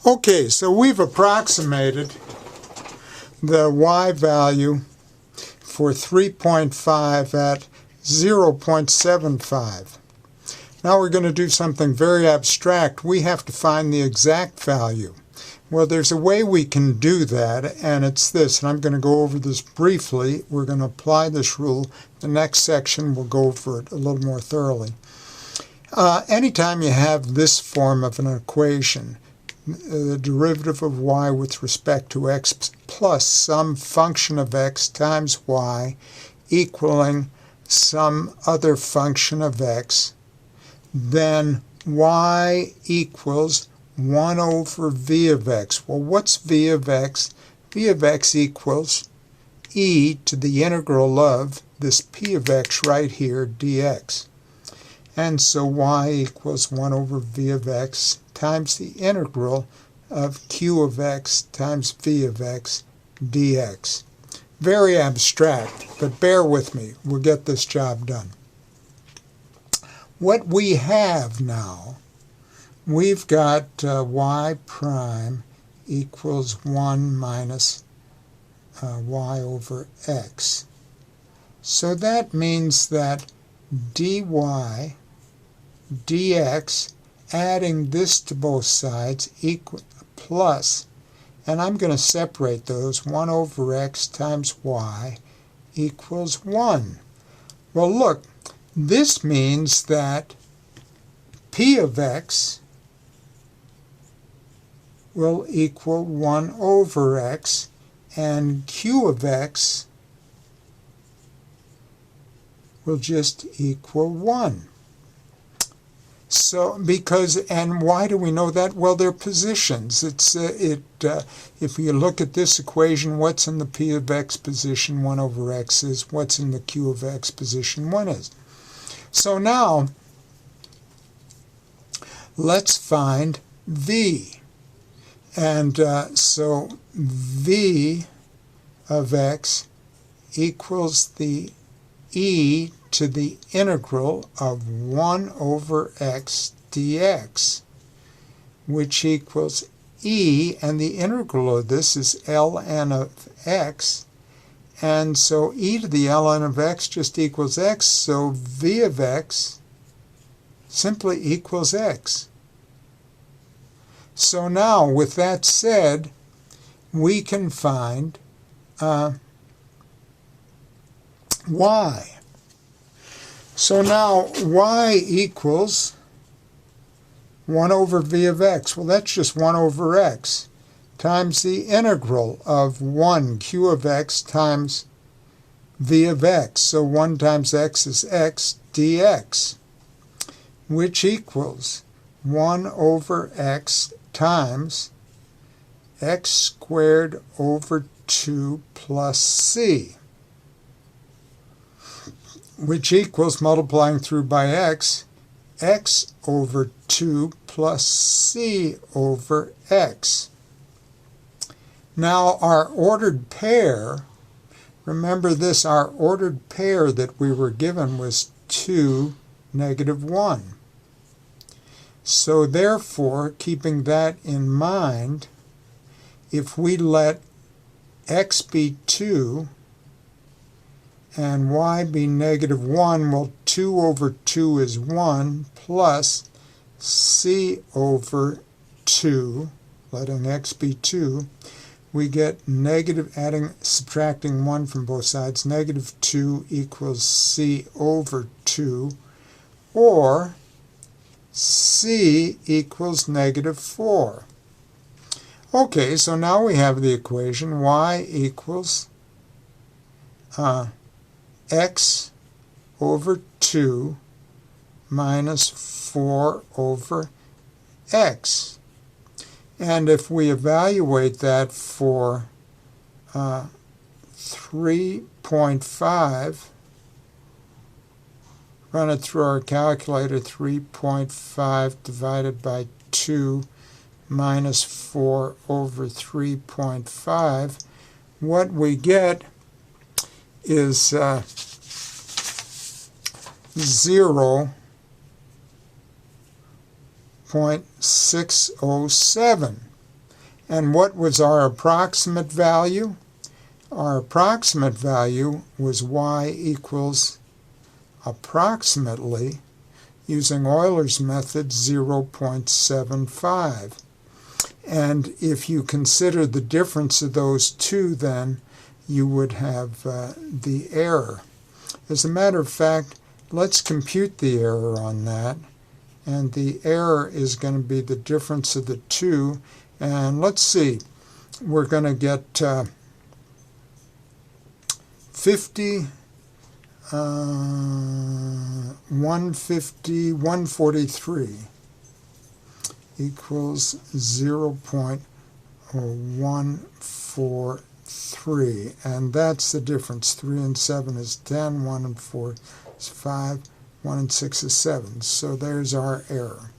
Okay, so we've approximated the y value for 3.5 at 0.75. Now we're going to do something very abstract. We have to find the exact value. Well, there's a way we can do that, and it's this, and I'm going to go over this briefly. We're going to apply this rule. The next section we'll go over it a little more thoroughly. Anytime you have this form of an equation, the derivative of y with respect to x plus some function of x times y equaling some other function of x, then y equals 1 over v of x. Well, what's v of x? V of x equals e to the integral of this p of x right here, dx. And so y equals 1 over v of x times the integral of q of x times v of x dx. Very abstract, but bear with me. We'll get this job done. What we have now, we've got y prime equals 1 minus y over x. So that means that dy dx, adding this to both sides, equal plus, and I'm going to separate those, 1 over x times y equals 1. Well, look, this means that p of x will equal 1 over x, and q of x will just equal 1. So, and why do we know that? Well, they're positions. If you look at this equation, what's in the p of x position? 1 over x is. What's in the q of x position? 1 is. So now, let's find v. And so v of x equals the e to the integral of 1 over x dx, which equals e, and the integral of this is ln of x, and so e to the ln of x just equals x, so v of x simply equals x. So now, with that said, we can find y. So now y equals 1 over v of x. Well, that's just 1 over x times the integral of 1 q of x times v of x. So 1 times x is x dx, which equals 1 over x times x squared over 2 plus c, which equals, multiplying through by x over 2 plus c over x. Now our ordered pair, remember this, our ordered pair that we were given was 2, negative 1. So therefore, keeping that in mind, if we let x be 2 and y be negative 1, well, 2 over 2 is 1, plus c over 2, letting x be 2, we get negative, subtracting 1 from both sides, negative 2 equals c over 2, or c equals negative 4. Okay, so now we have the equation y equals x over 2 minus 4 over x. And if we evaluate that for 3.5, run it through our calculator, 3.5 divided by 2 minus 4 over 3.5, what we get is 0.607. And what was our approximate value? Our approximate value was y equals approximately, using Euler's method, 0.75. And if you consider the difference of those two, then you would have the error. As a matter of fact, let's compute the error on that. And the error is going to be the difference of the two. And let's see, we're going to get 50, 150, 143 equals 0.143. And that's the difference. 3 and 7 is 10, 1 and 4 is 5, 1 and 6 is 7. So there's our error.